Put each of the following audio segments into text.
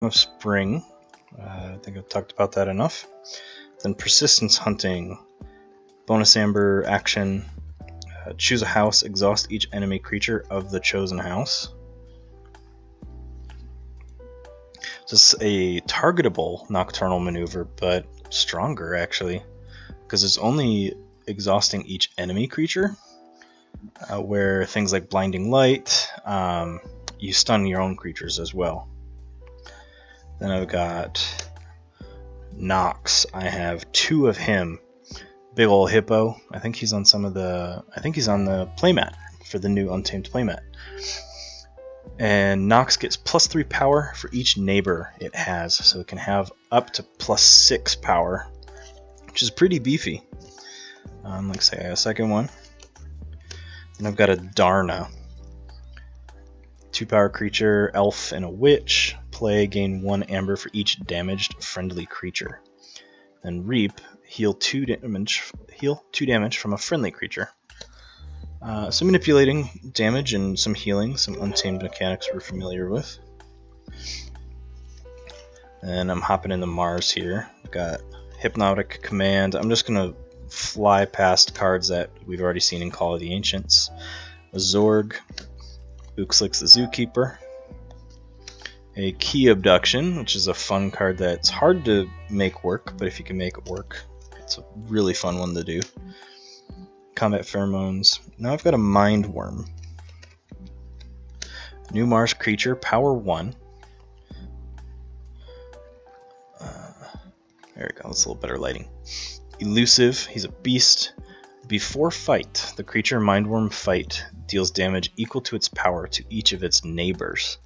of Spring. I think I've talked about that enough. Then Persistence Hunting. Bonus Amber action. Choose a house, exhaust each enemy creature of the chosen house. This is a targetable Nocturnal Maneuver, but stronger actually, because it's only exhausting each enemy creature, where things like Blinding Light, you stun your own creatures as well. Then I've got Nox. I have 2 of him. Big ol' hippo. I think he's on some of the. I think he's on the playmat for the new Untamed playmat. And Nox gets +3 power for each neighbor it has, so it can have up to +6 power, which is pretty beefy. Like say a second one. Then I've got a Darna. 2 power creature, elf, and a witch. Play, gain 1 amber for each damaged friendly creature. Then Reap, heal 2 damage from a friendly creature. Some manipulating damage and some healing, some Untamed mechanics we're familiar with. And I'm hopping into Mars here. I've got Hypnotic Command. I'm just going to fly past cards that we've already seen in Call of the Ancients. A Zorg, Uxlix the Zookeeper. A Key Abduction, which is a fun card that's hard to make work, but if you can make it work, it's a really fun one to do. Combat Pheromones. Now I've got a Mind Worm. New Mars creature, power 1. There we go, that's a little better lighting. Elusive, he's a beast. Before fight, the creature Mindworm fight deals damage equal to its power to each of its neighbors.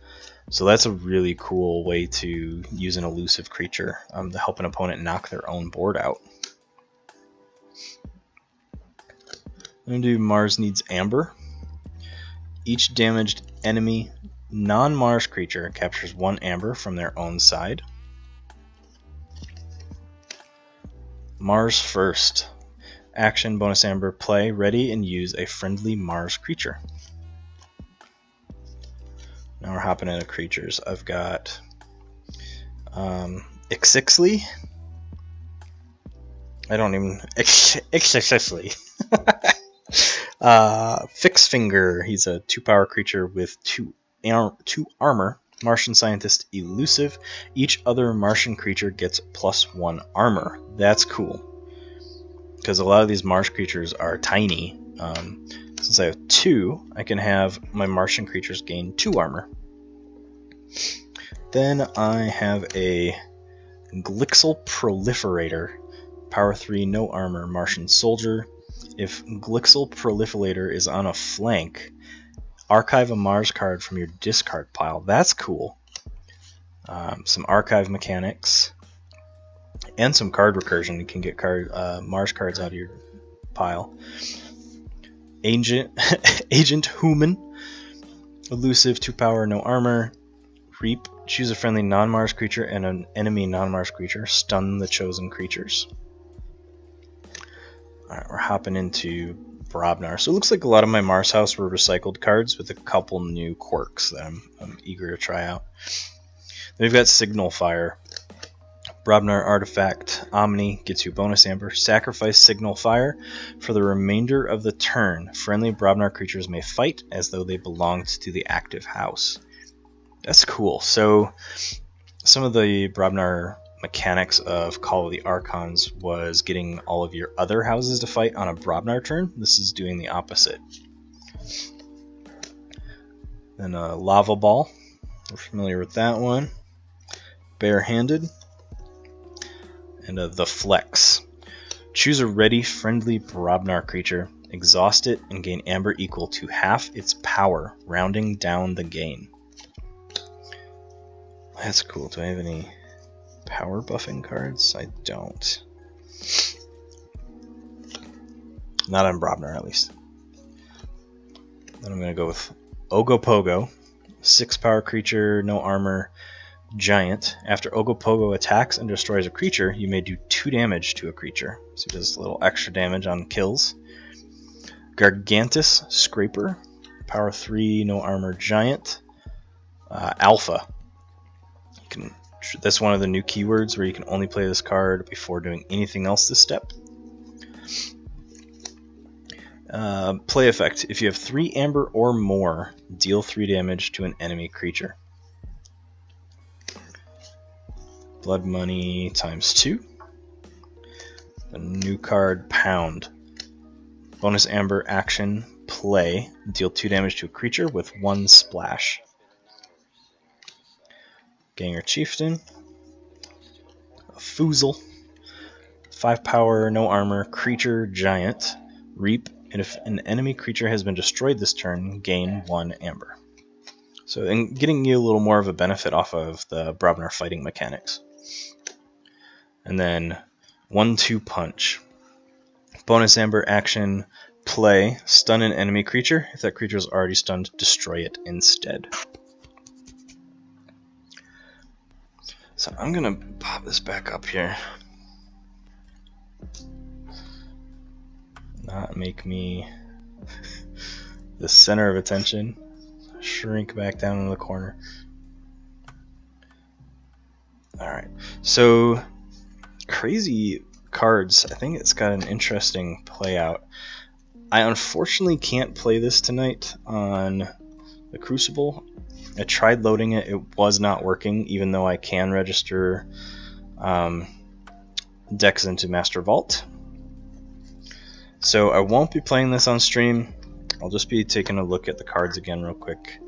So that's a really cool way to use an elusive creature to help an opponent knock their own board out. I'm going to do Mars Needs Amber. Each damaged enemy non-Mars creature captures 1 amber from their own side. Mars First. Action, bonus amber, play, ready, and use a friendly Mars creature. Now we're hopping into creatures. I've got Ixixley. I don't even... Ixixley. Fix Finger. He's a 2 power creature with 2 armor. Martian Scientist Elusive. Each other Martian creature gets +1 armor. That's cool, because a lot of these Mars creatures are tiny. Since I have 2, I can have my Martian creatures gain 2 armor. Then I have a Glixel Proliferator. Power 3, no armor, Martian Soldier. If Glixel Proliferator is on a flank, archive a Mars card from your discard pile. That's cool. Some archive mechanics. And some card recursion. You can get Mars cards out of your pile. Agent Human. Elusive, 2 power, no armor. Reap. Choose a friendly non-Mars creature and an enemy non-Mars creature. Stun the chosen creatures. Alright, we're hopping into Brobnar. So it looks like a lot of my Mars House were recycled cards with a couple new quirks that I'm eager to try out. Then we've got Signal Fire. Brobnar Artifact Omni gets you bonus amber. Sacrifice Signal Fire. For the remainder of the turn, friendly Brobnar creatures may fight as though they belonged to the active house. That's cool. So some of the Brobnar mechanics of Call of the Archons was getting all of your other houses to fight on a Brobnar turn. This is doing the opposite. Then a Lava Ball. We're familiar with that one. Barehanded. And the Flex. Choose a ready, friendly Brobnar creature, exhaust it, and gain amber equal to half its power, rounding down the gain. That's cool. Do I have any power buffing cards? I don't. Not on Brobnar, at least. Then I'm going to go with Ogopogo. 6 power creature, no armor, giant. After Ogopogo attacks and destroys a creature, you may do 2 damage to a creature. So he does a little extra damage on kills. Gargantus Scraper. Power 3, no armor, giant. Alpha. You can That's one of the new keywords where you can only play this card before doing anything else this step. Play effect. If you have 3 amber or more, deal 3 damage to an enemy creature. Blood money times 2. The new card, Pound. Bonus amber action, play. Deal 2 damage to a creature with 1 splash. Ganger Chieftain. A Foozle. 5 power, no armor, creature, giant. Reap. And if an enemy creature has been destroyed this turn, gain 1 amber. So, and getting you a little more of a benefit off of the Brobnar fighting mechanics. And then 1/2 punch. Bonus amber action, play, stun an enemy creature. If that creature is already stunned, destroy it instead. So I'm gonna pop this back up here. Not make me the center of attention. Shrink back down in the corner. Alright, so crazy cards. I think it's got an interesting play out. I unfortunately can't play this tonight on the Crucible. I tried loading it, it was not working, even though I can register decks into Master Vault. So I won't be playing this on stream. I'll just be taking a look at the cards again real quick.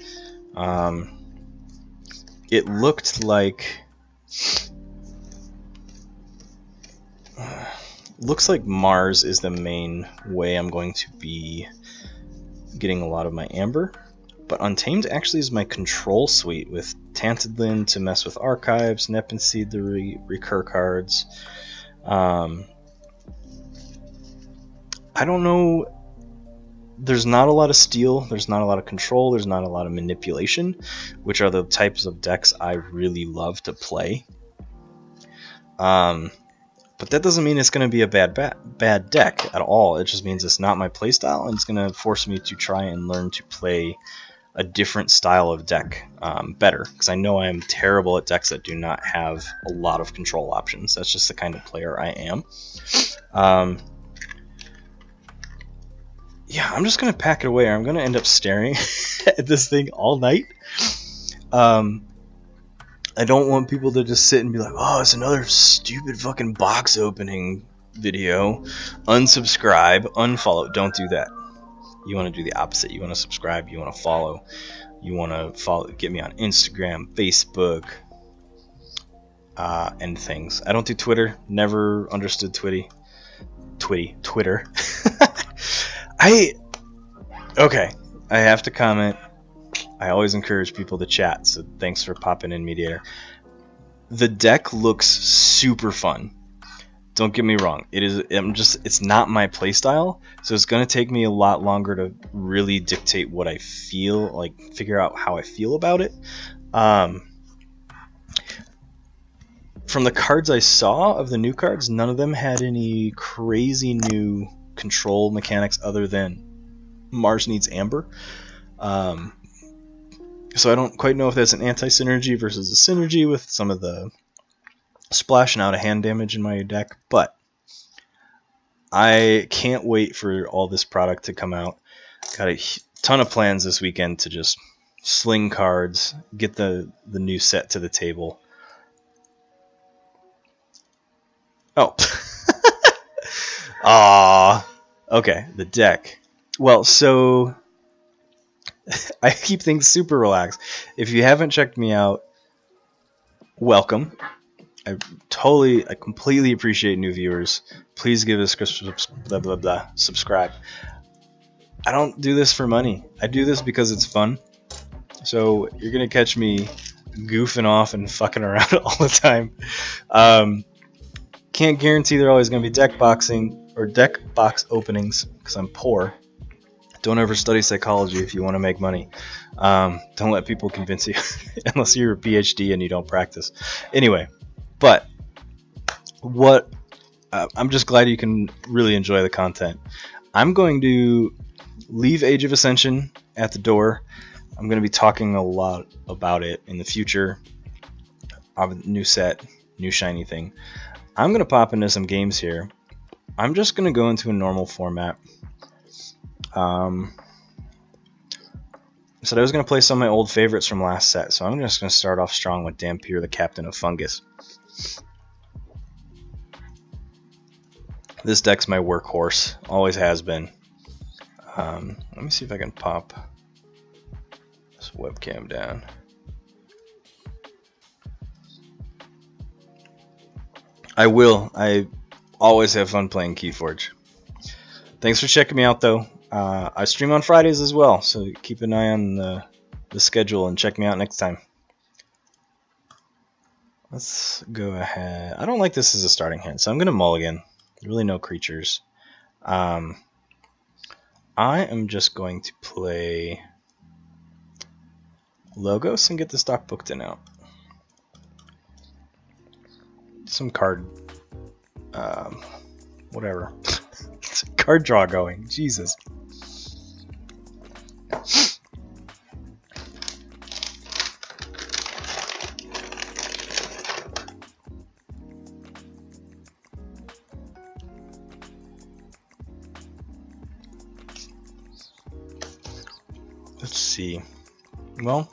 It looked like looks like Mars is the main way I'm going to be getting a lot of my amber, but Untamed actually is my control suite with Tantedlin to mess with archives, Nepenthe the recur cards. I don't know, there's not a lot of steal, there's not a lot of control, there's not a lot of manipulation, which are the types of decks I really love to play. But that doesn't mean it's going to be a bad deck at all. It just means it's not my playstyle, and it's going to force me to try and learn to play a different style of deck better, because I know I'm terrible at decks that do not have a lot of control options. That's just the kind of player I am. Yeah, I'm just going to pack it away, or I'm going to end up staring at this thing all night. I don't want people to just sit and be like, oh, it's another stupid fucking box opening video. Unsubscribe, unfollow. Don't do that. You want to do the opposite. You want to subscribe. You want to follow. You want to follow. Get me on Instagram, Facebook, and things. I don't do Twitter. Never understood Twitter. Okay. I have to comment. I always encourage people to chat, so thanks for popping in, Mediator. The deck looks super fun. Don't get me wrong. It's not my playstyle, so it's gonna take me a lot longer to really dictate what I feel, like figure out how I feel about it. From the cards I saw of the new cards, none of them had any crazy new control mechanics other than Mars needs Amber. So I don't quite know if that's an anti-synergy versus a synergy with some of the splashing out of hand damage in my deck, but I can't wait for all this product to come out. Got a ton of plans this weekend to just sling cards, get the new set to the table. Oh. Okay, the deck. Well, so I keep things super relaxed. If you haven't checked me out, welcome. I completely appreciate new viewers. Please give us subscribe. I don't do this for money. I do this because it's fun. So you're gonna catch me goofing off and fucking around all the time. Can't guarantee they're always gonna be deck box openings because I'm poor. Don't ever study psychology if you want to make money. Don't let people convince you, unless you're a PhD and you don't practice. Anyway, but I'm just glad you can really enjoy the content. I'm going to leave Age of Ascension at the door. I'm going to be talking a lot about it in the future. new set, new shiny thing. I'm gonna pop into some games here. I'm just gonna go into a normal format. I said I was gonna play some of my old favorites from last set, so I'm just gonna start off strong with Dampier, the Captain of Fungus. This deck's my workhorse, always has been. Let me see if I can pop this webcam down. I will. I always have fun playing Keyforge. Thanks for checking me out, though. I stream on Fridays as well, so keep an eye on the schedule and check me out next time. Let's go ahead. I don't like this as a starting hand, so I'm going to mulligan. Really no creatures. I am just going to play Logos and get the stock booked in out. Some card, whatever. Card draw going. Jesus. Let's see. Well,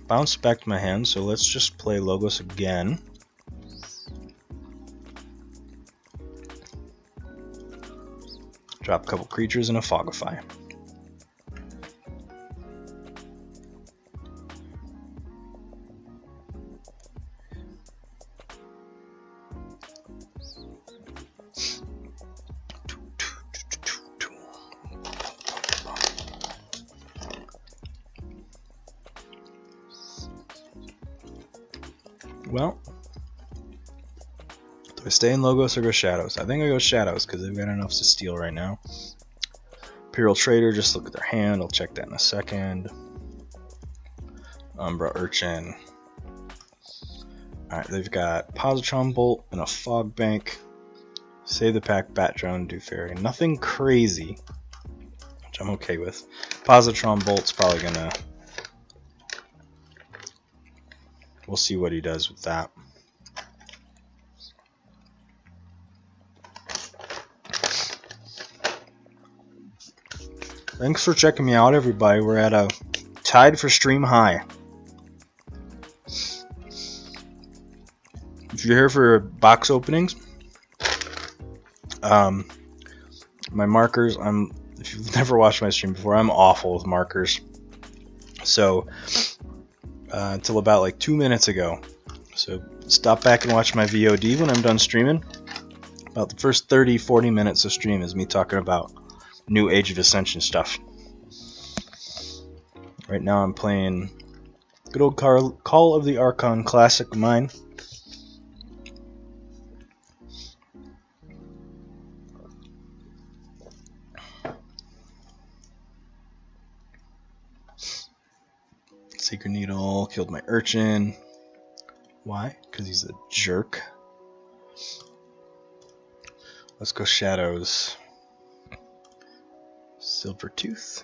bounced back to my hand, so let's just play Logos again. Drop a couple creatures and a Fogify. Well, do I stay in Logos or go Shadows? I think I go Shadows because they've got enough to steal right now. Imperial Trader, just look at their hand. I'll check that in a second. Umbra Urchin. Alright, they've got Positron Bolt and a Fog Bank. Save the Pack, Bat Drone, Do Fairy. Nothing crazy, which I'm okay with. Positron Bolt's probably gonna... We'll see what he does with that. Thanks for checking me out, everybody. We're at a tied for stream high. If you're here for box openings, my markers, if you've never watched my stream before, I'm awful with markers. So, until about like 2 minutes ago. So stop back and watch my VOD when I'm done streaming. About the first 30-40 minutes of stream is me talking about new Age of Ascension stuff. Right now I'm playing good old Call of the Archon Classic Mine. Sacred Needle, killed my Urchin. Why? Because he's a jerk. Let's go Shadows. Silvertooth.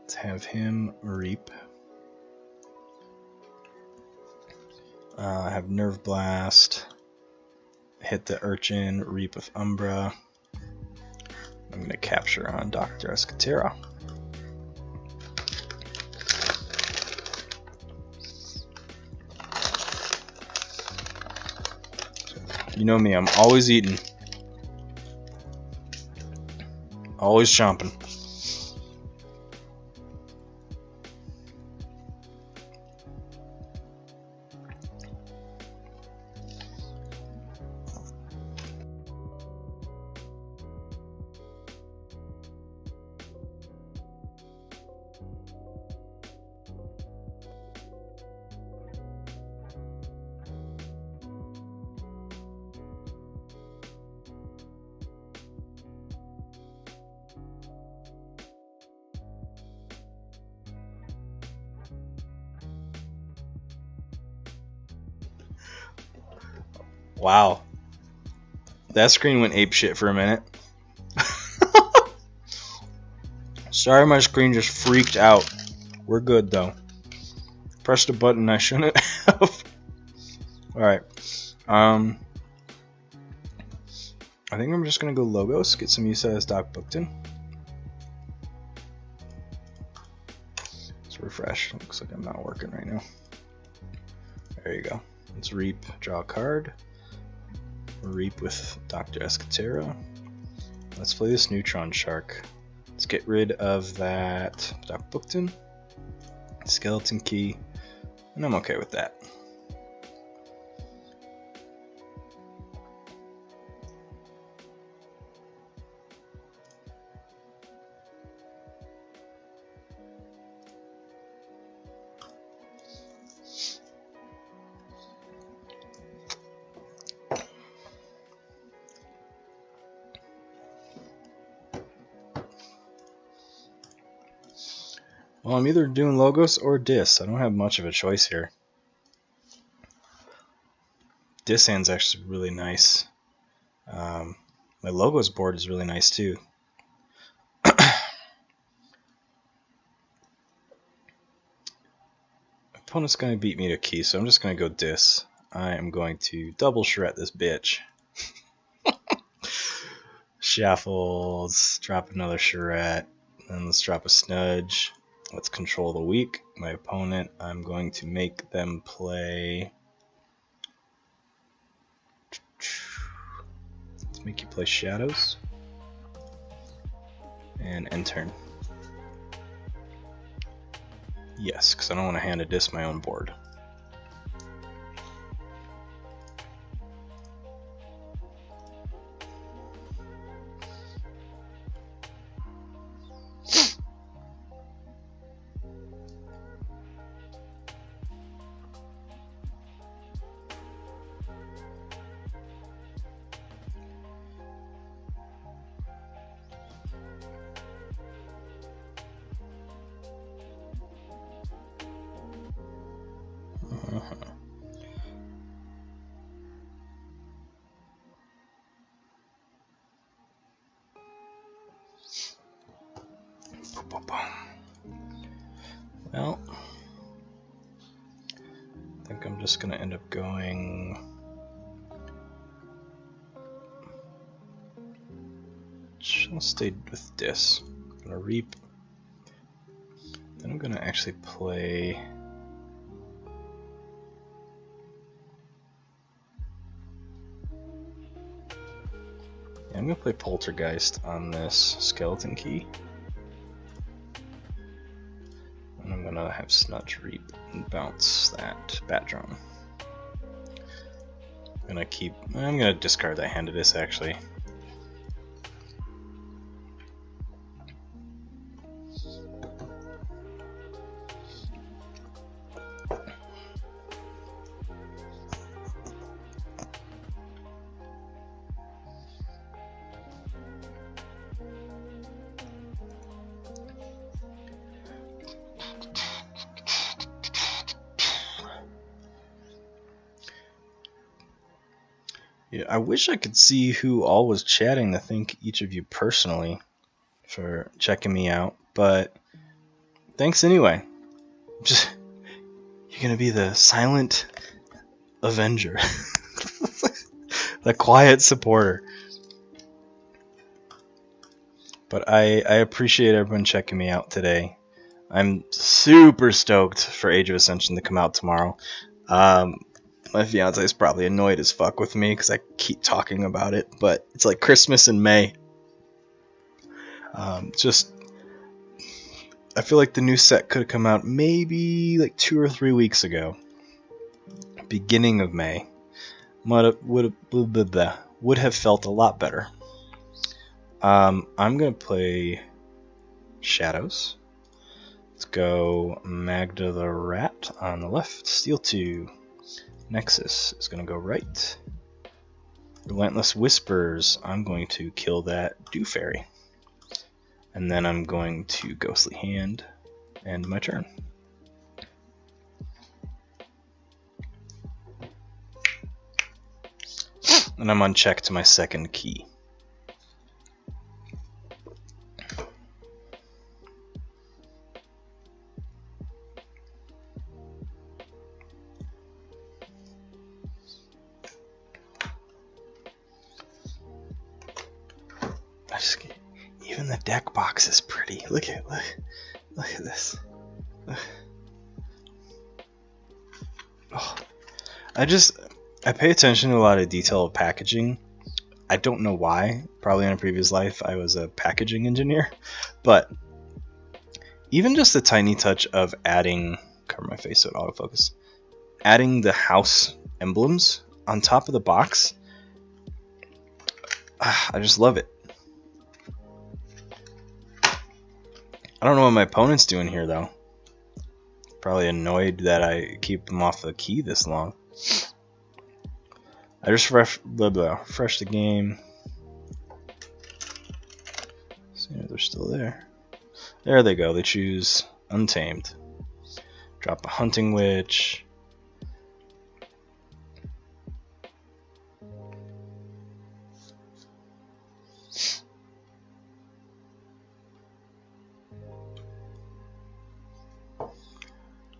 Let's have him reap. I have Nerve Blast. Hit the Urchin, reap with Umbra. I'm going to capture on Dr. Escatera. You know me, I'm always eating. Always chomping. Wow. That screen went apeshit for a minute. Sorry, my screen just freaked out. We're good though. Pressed a button I shouldn't have. Alright. I think I'm just gonna go Logos, get some use out of this Doc Bookton. Let's refresh. Looks like I'm not working right now. There you go. Let's Reap, draw a card. Reap with Dr. Escatero. Let's play this Neutron Shark. Let's get rid of that Doc Bookton, Skeleton Key, and I'm okay with that. Well, I'm either doing Logos or Dis. I don't have much of a choice here. Dis hand's actually really nice. My Logos board is really nice too. Opponent's going to beat me to key, so I'm just going to go Dis. I am going to double Charette this bitch. Shuffles, drop another Charette, and let's drop a Snudge. Let's control the weak. My opponent, I'm going to make them play. Let's make you play Shadows. And end turn. Yes, because I don't want to hand a Dis my own board. Well, I think I'm just going to end up going. I'll stay with Dis. I'm going to Reap. Then I'm going to actually play. Yeah, I'm going to play Poltergeist on this Skeleton Key. And I'm going to have Snudge Reap and bounce that Bat Drone. I'm going to discard that hand to this actually. Yeah, I wish I could see who all was chatting to thank each of you personally for checking me out, but thanks anyway. You're gonna be the silent avenger, the quiet supporter. But I appreciate everyone checking me out today. I'm super stoked for Age of Ascension to come out tomorrow. My fiance is probably annoyed as fuck with me because I keep talking about it, but it's like Christmas in May. I feel like the new set could have come out maybe like 2 or 3 weeks ago. Beginning of May. Would have felt a lot better. I'm going to play Shadows. Let's go Magda the Rat on the left, Steel 2. Nexus is going to go right. Relentless Whispers, I'm going to kill that Dew Fairy. And then I'm going to Ghostly Hand, end my turn. And I'm on check to my second key. Even the deck box is pretty. Look at this. Oh. I pay attention to a lot of detail of packaging. I don't know why. Probably in a previous life I was a packaging engineer. But even just the tiny touch of adding, cover my face so it autofocus, adding the house emblems on top of the box, I just love it. I don't know what my opponent's doing here though. Probably annoyed that I keep them off the key this long. I just refresh the game. See if they're still there. There they go. They choose Untamed. Drop a Hunting Witch.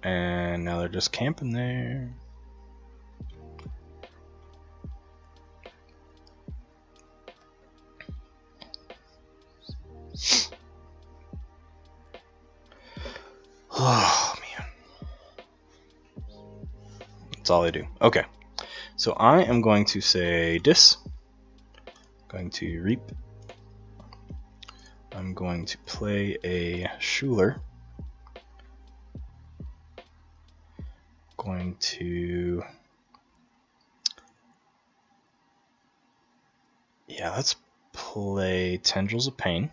And now they're just camping there. Oh man. That's all I do. Okay. So I am going to say Dis. Going to Reap. I'm going to play a Schuler. Going to, yeah, let's play Tendrils of Pain.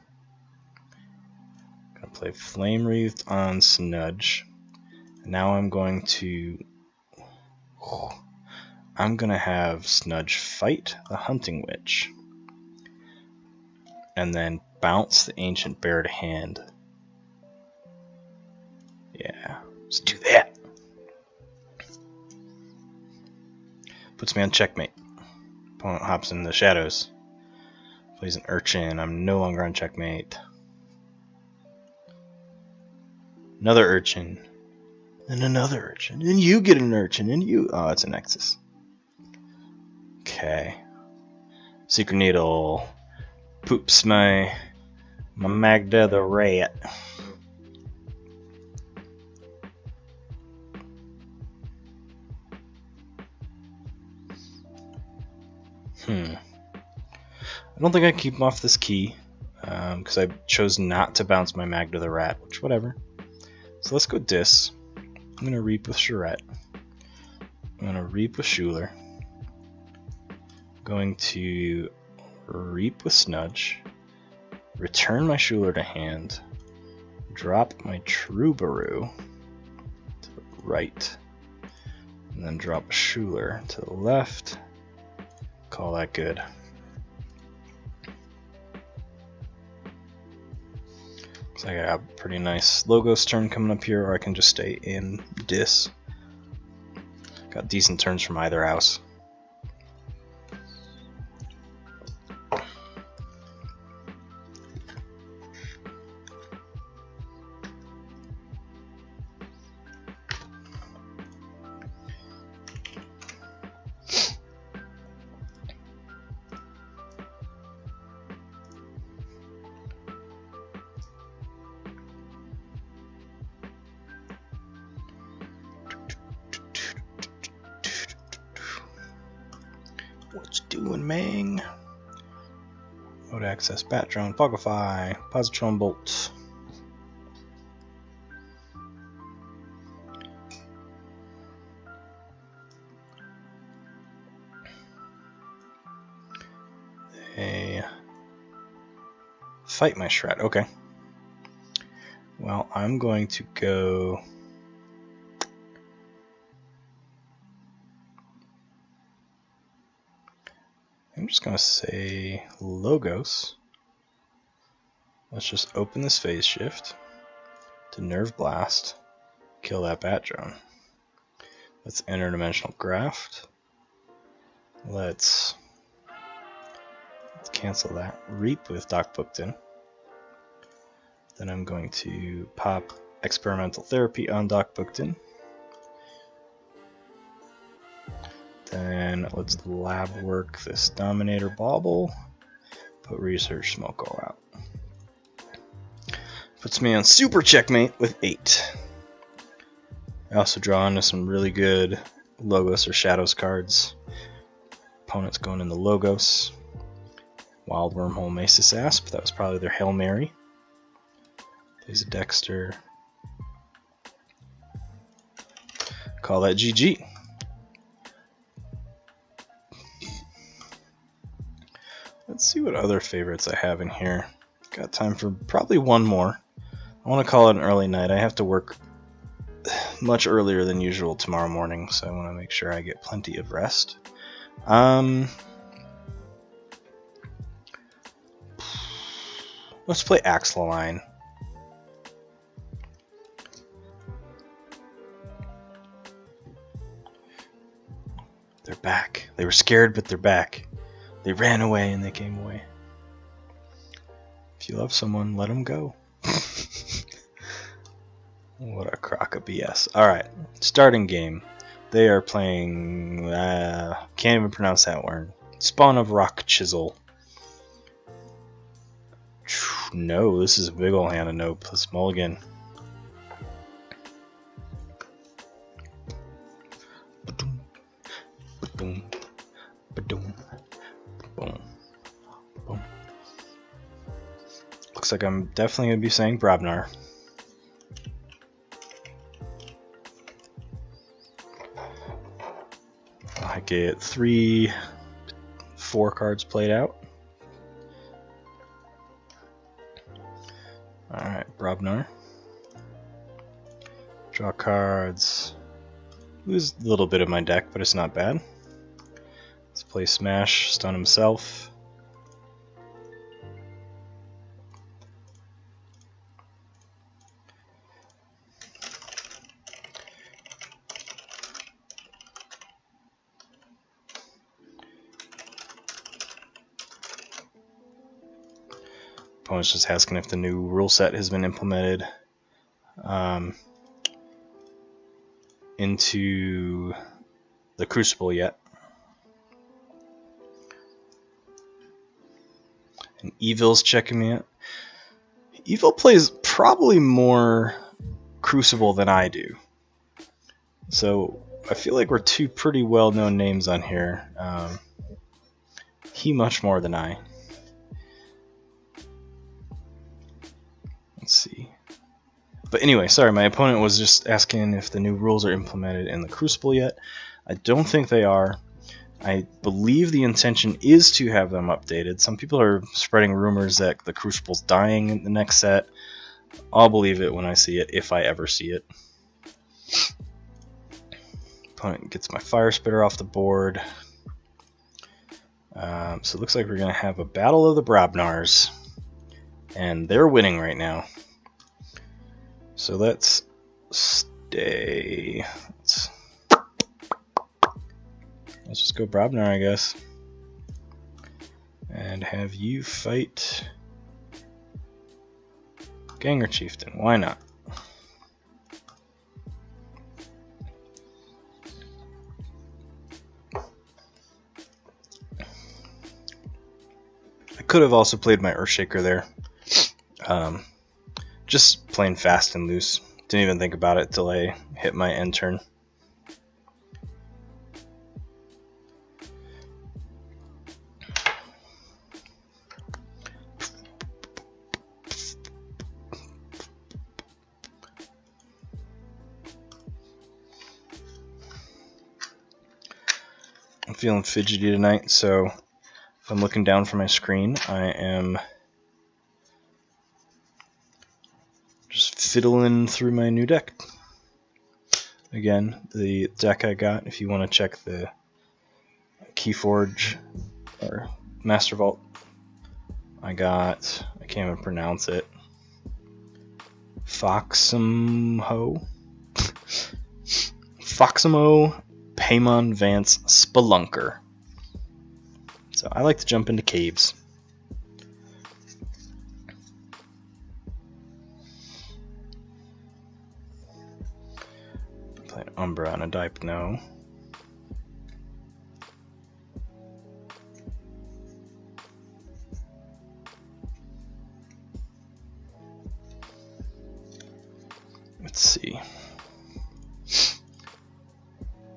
Gonna play Flame Wreathed on Snudge. Now I'm going to, I'm gonna have Snudge fight the Hunting Witch, and then bounce the Ancient Bear to hand. Yeah, let's do that. Puts me on checkmate. Opponent hops in the shadows. Plays an Urchin. I'm no longer on checkmate. Another Urchin. And another Urchin. And you get an Urchin. And you... Oh, it's a Nexus. Okay. Secret Needle. Poops my Magda the Rat. I don't think I keep him off this key because I chose not to bounce my Magda the Rat, which whatever. So let's go Dis. I'm going to Reap with Charette. I'm going to Reap with Schuler. Going to Reap with Snudge. Return my Schuler to hand. Drop my Troubadour to the right. And then drop a Schuler to the left. Call that good. Looks like I have a pretty nice Logos turn coming up here, or I can just stay in Dis. Got decent turns from either house. What's doing, Mang? Mode access, Bat Drone, Fogify, Positron Bolt. They fight my Shred. Okay. Well, I'm going to go. I'm just going to say Logos. Let's just open this phase shift to Nerve Blast, kill that Bat Drone. Let's Interdimensional Graft. Let's cancel that. Reap with Doc Bookton. Then I'm going to pop Experimental Therapy on Doc Bookton. Then let's lab work this Dominator Bauble. Put Research Smoke all out. puts me on super checkmate with 8. I also draw into some really good Logos or Shadows cards. Opponent's going in the Logos. Wild Wormhole Macis Asp, that was probably their Hail Mary. There's a Dexter. Call that GG. Let's see what other favorites I have in here. Got time for probably one more. I want to call it an early night. I have to work much earlier than usual tomorrow morning, so I want to make sure I get plenty of rest. Let's play Axeline. They're back. They were scared, but they're back. They ran away and they came away. If you love someone, let them go. What a crock of BS. Alright, starting game. They are playing... can't even pronounce that word. Spawn of Rock Chisel. No, this is a big ol' hand of nope. Let's mulligan. Ba-doom, ba-doom, ba-doom, boom, boom. Looks like I'm definitely going to be saying Brobnar. I get 4 cards played out. Alright, Brobnar. Draw cards. Lose a little bit of my deck, but it's not bad. Let's play Smash, stun himself. Opponent's just asking if the new rule set has been implemented into the Crucible yet. And Evil's checking me out. Evil plays probably more Crucible than I do. So I feel like we're two pretty well-known names on here. He much more than I. Let's see. But anyway, sorry, my opponent was just asking if the new rules are implemented in the Crucible yet. I don't think they are. I believe the intention is to have them updated. Some people are spreading rumors that the Crucible's dying in the next set. I'll believe it when I see it, if I ever see it. Opponent gets my Fire Spitter off the board. So it looks like we're going to have a battle of the Brobnars. And they're winning right now. So let's stay. Let's just go Brobnar, I guess. And have you fight Ganger Chieftain. Why not? I could have also played my Earthshaker there. Just playing fast and loose. Didn't even think about it till I hit my end turn. I'm feeling fidgety tonight, so if I'm looking down from my screen, I am just fiddling through my new deck. Again, the deck I got, if you want to check the Keyforge or Master Vault, I can't even pronounce it, Foxamo Paimon Vance Spelunker. So I like to jump into caves. Play an Umbra and a Dipno. Let's see.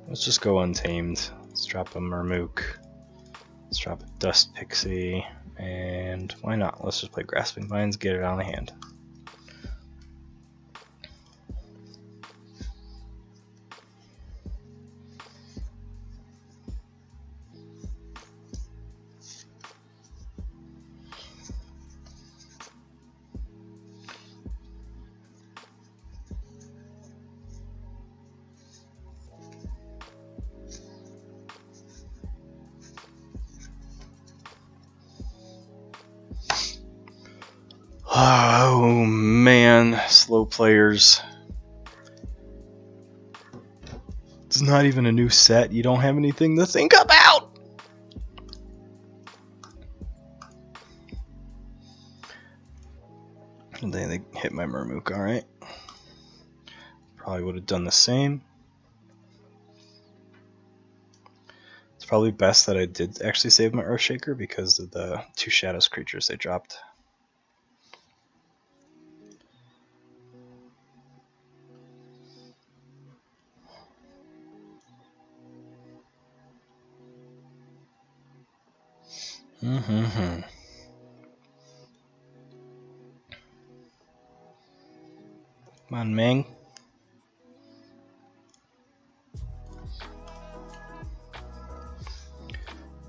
Let's just go Untamed. Let's drop a Murmook. Let's drop a Dust Pixie. And why not? Let's just play Grasping Vines, get it on the hand. Oh man, slow players. It's not even a new set. You don't have anything to think about. And then they hit my Murmook, alright. Probably would have done the same. It's probably best that I did actually save my Earthshaker because of the 2 Shadows creatures they dropped. Come on, Ming.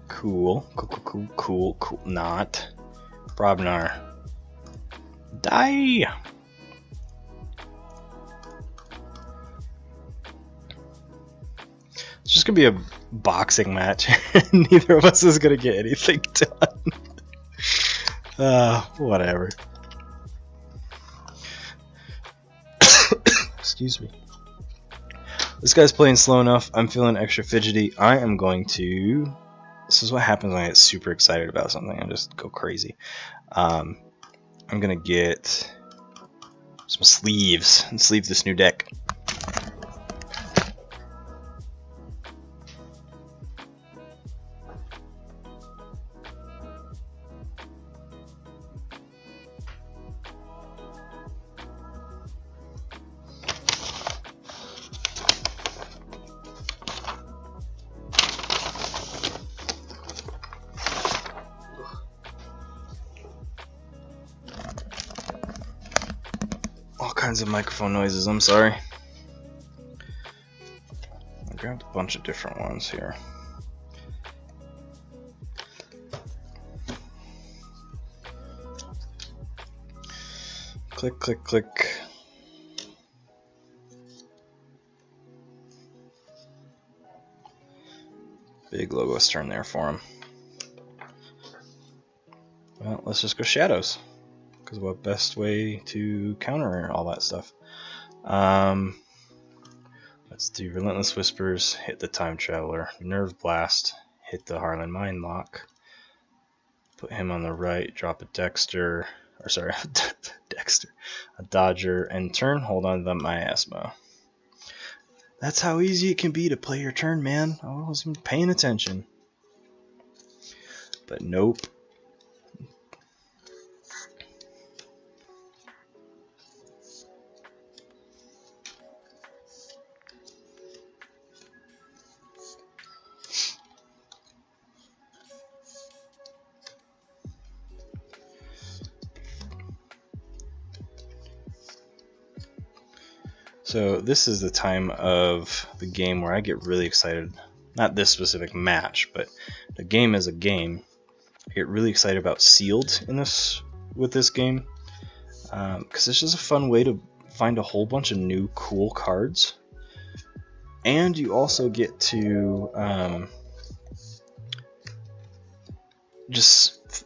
Cool. Not. Brobnar. Die! It's just gonna be a boxing match. Neither of us is gonna get anything done. Whatever. Excuse me. This guy's playing slow enough. I'm feeling extra fidgety. I am going to... This is what happens when I get super excited about something. I just go crazy. I'm gonna get some sleeves and sleeve this new deck. All kinds of microphone noises, I'm sorry. I grabbed a bunch of different ones here. Click, click, click. Big Logos turn there for him. Well, let's just go Shadows. Because what best way to counter all that stuff? Let's do Relentless Whispers, hit the Time Traveler, Nerve Blast, hit the Harlan Mind Lock, put him on the right, drop a Dexter, or sorry, Dexter, a Dodger, and turn, hold on to the Miasma. That's how easy it can be to play your turn, man. I wasn't paying attention. But nope. So this is the time of the game where I get really excited. Not this specific match, but the game as a game. I get really excited about sealed in with this game because it's just a fun way to find a whole bunch of new cool cards, and you also get to just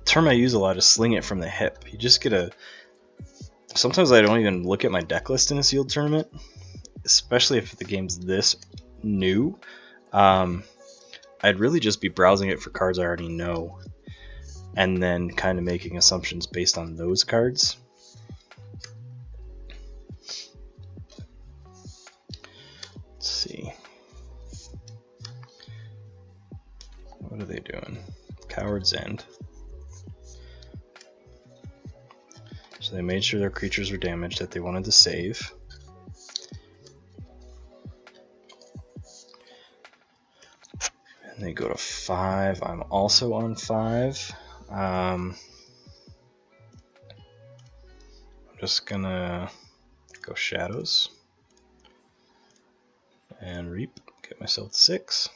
term I use a lot is sling it from the hip. You just get a... Sometimes I don't even look at my deck list in a sealed tournament, especially if the game's this new. I'd really just be browsing it for cards I already know, and then kind of making assumptions based on those cards. Let's see. What are they doing? Coward's End. So they made sure their creatures were damaged that they wanted to save. And they go to 5. I'm also on 5. I'm just gonna go Shadows and Reap, get myself to 6.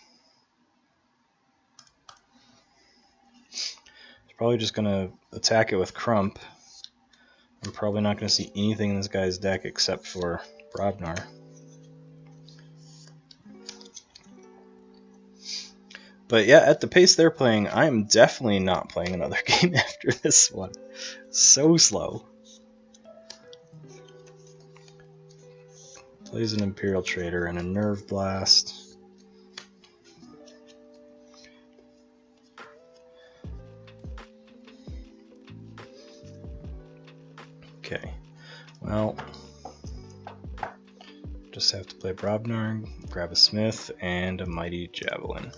Probably just gonna attack it with Crump. I'm probably not gonna see anything in this guy's deck except for Brobnar. But yeah, at the pace they're playing, I am definitely not playing another game after this one. So slow. Plays an Imperial Trader and a Nerve Blast. Okay, well, just have to play Brobnar, grab a Smith, and a Mighty Javelin.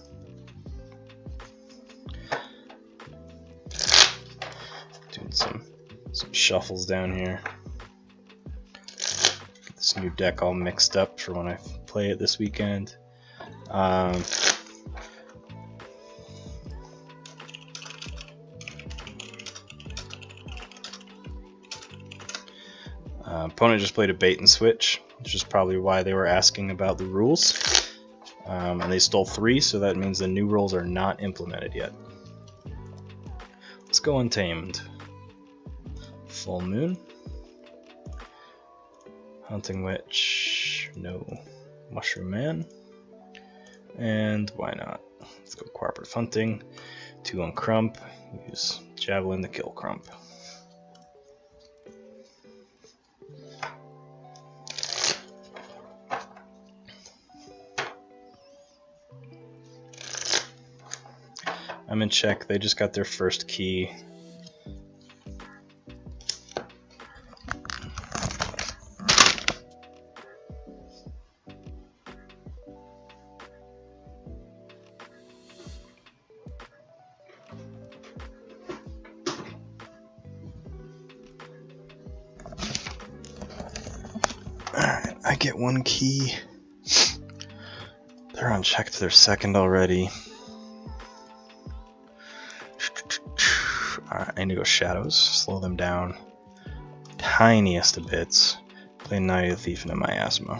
Doing some shuffles down here. Get this new deck all mixed up for when I play it this weekend. Opponent just played a bait and switch, which is probably why they were asking about the rules. And they stole 3, so that means the new rules are not implemented yet. Let's go Untamed. Full Moon. Hunting Witch. No. Mushroom Man. And why not? Let's go Cooperative Hunting. 2 on Crump. Use Javelin to kill Crump. I'm in check. They just got their first key. Alright, I get 1 key. They're on check to their second already. Alright, I need to go Shadows, slow them down tiniest of bits. Play Night of the Thief into Miasma.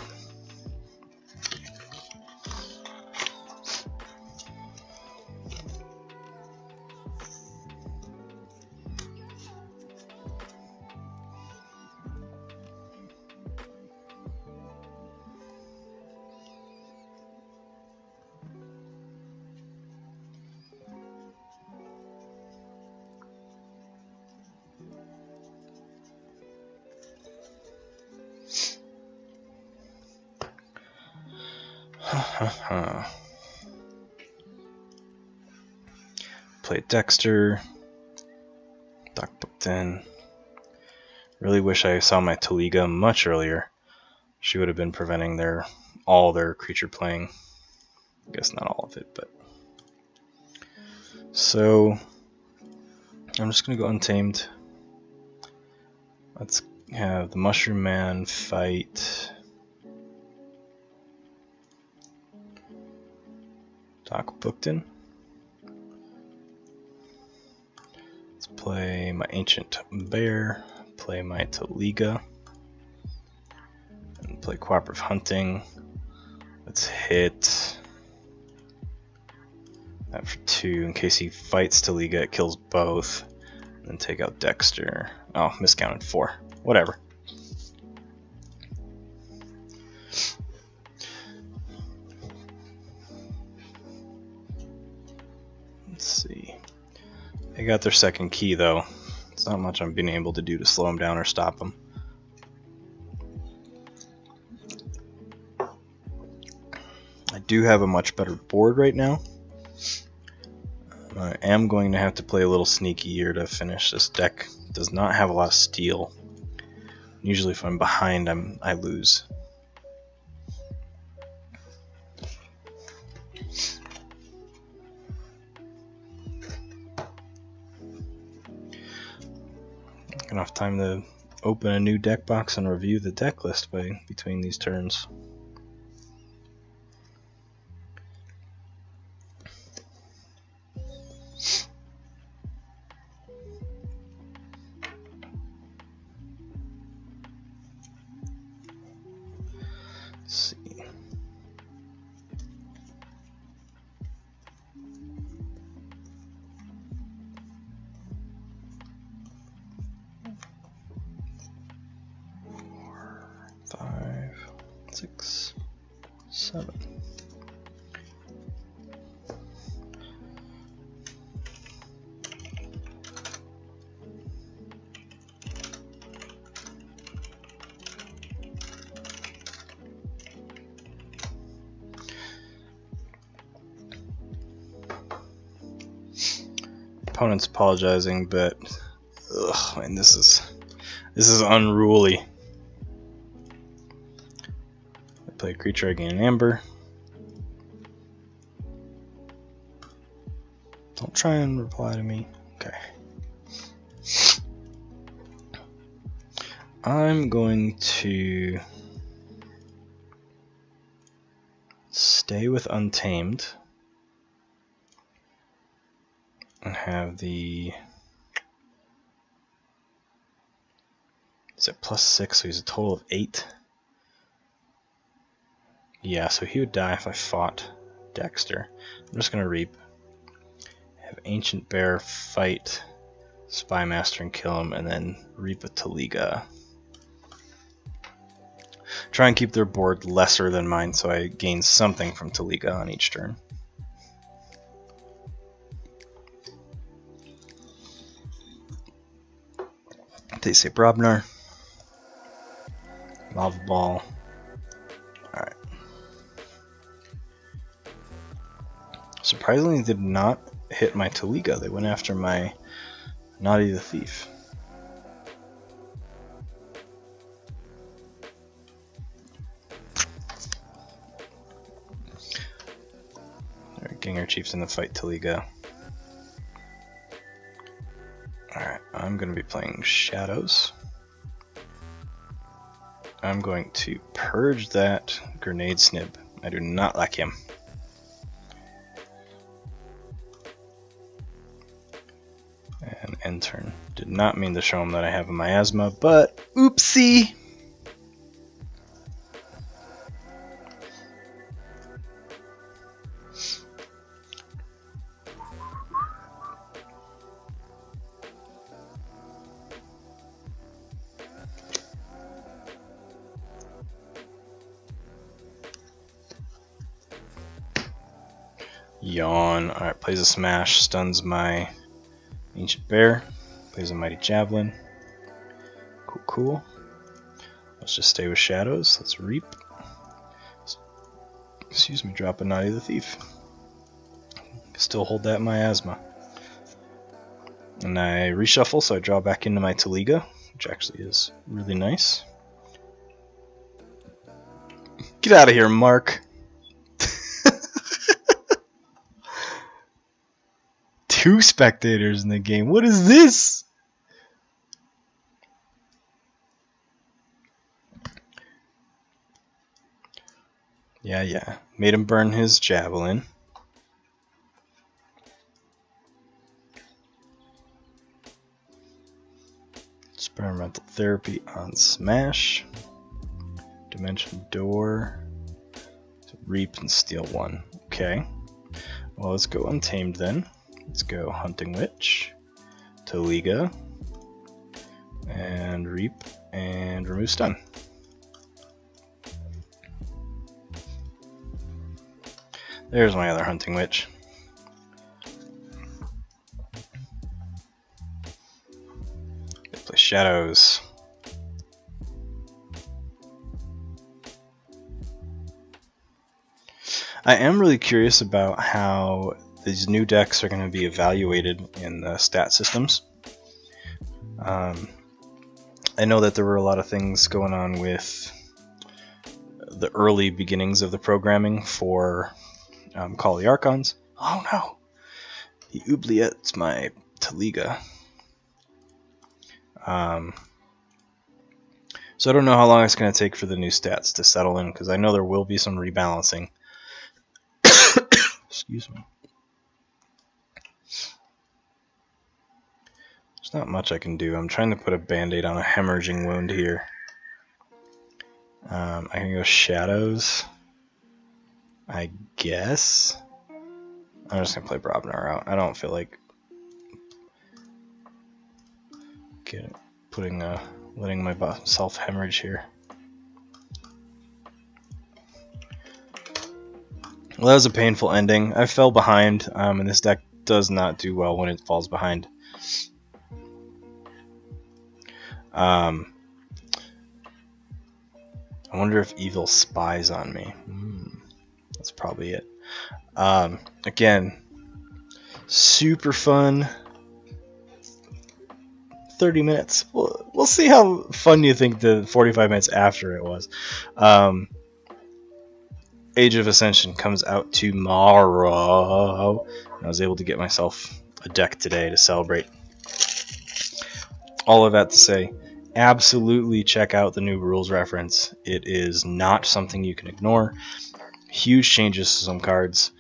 Play Dexter. Doc booked in. Really wish I saw my Taliga much earlier. She would have been preventing all their creature playing. I guess not all of it, but. So I'm just gonna go Untamed. Let's have the Mushroom Man fight Doc Bookton. Let's play my Ancient Bear, play my Taliga, and play Cooperative Hunting. Let's hit that for 2 in case he fights Taliga, it kills both. And then take out Dexter. Oh, miscounted 4. Whatever. Let's see. They got their second key though. It's not much I'm being able to do to slow them down or stop them. I do have a much better board right now. I am going to have to play a little sneaky here to finish. This deck does not have a lot of steel. Usually if I'm behind, I lose. Enough time to open a new deck box and review the deck list between these turns. 6, 7. Opponent's apologizing, but ugh, man, this is unruly. I play a creature, I gain an amber. Don't try and reply to me. Okay. I'm going to stay with Untamed and have the, is it +6, so he's a total of 8. Yeah, so he would die if I fought Dexter. I'm just going to Reap. Have Ancient Bear fight Spymaster and kill him, and then Reap a Taliga. Try and keep their board lesser than mine so I gain something from Taliga on each turn. They say Brobnar. Lava Ball. Alright. Surprisingly, they did not hit my Taliga. They went after my Naughty the Thief. Ginger Chief's in the fight Taliga. Alright, I'm going to be playing Shadows. I'm going to purge that Grenade Snib. I do not like him. And end turn. Did not mean to show him that I have a Miasma, but oopsie! Yawn. Alright, plays a Smash, stuns my Ancient Bear, plays a Mighty Javelin. Cool, cool. Let's just stay with Shadows. Let's Reap. Excuse me, drop a Naughty the Thief. Still hold that Miasma. And I reshuffle, so I draw back into my Taliga, which actually is really nice. Get out of here, Mark! 2 spectators in the game. What is this? Yeah. Made him burn his Javelin. Experimental Therapy on Smash. Dimension Door. To Reap and steal 1. Okay. Well, let's go Untamed then. Let's go Hunting Witch, Taliga, and Reap, and remove stun. There's my other Hunting Witch. Let's play Shadows. I am really curious about how these new decks are going to be evaluated in the stat systems. I know that there were a lot of things going on with the early beginnings of the programming for Call of the Archons. Oh no! He oubliettes my Taliga. So I don't know how long it's going to take for the new stats to settle in, because I know there will be some rebalancing. Excuse me. There's not much I can do. I'm trying to put a band-aid on a hemorrhaging wound here. I can go Shadows, I guess. I'm just going to play Brobnar out. I don't feel like letting myself hemorrhage here. Well, that was a painful ending. I fell behind, and this deck does not do well when it falls behind. I wonder if evil spies on me. That's probably it. Again, super fun. 30 minutes. We'll see how fun you think the 45 minutes after it was. Age of Ascension comes out tomorrow. I was able to get myself a deck today to celebrate. All of that to say, absolutely check out the new rules reference. It is not something you can ignore. Huge changes to some cards,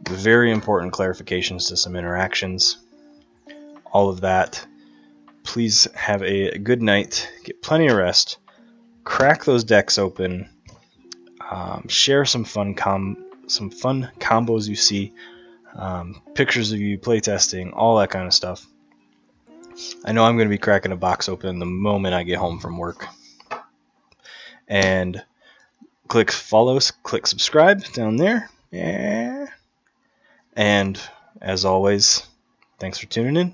very important clarifications to some interactions. All of that. Please have a good night, get plenty of rest, crack those decks open, share some fun combos you see, pictures of you playtesting, all that kind of stuff. I know I'm going to be cracking a box open the moment I get home from work. And click follow, click subscribe down there. Yeah. And as always, thanks for tuning in.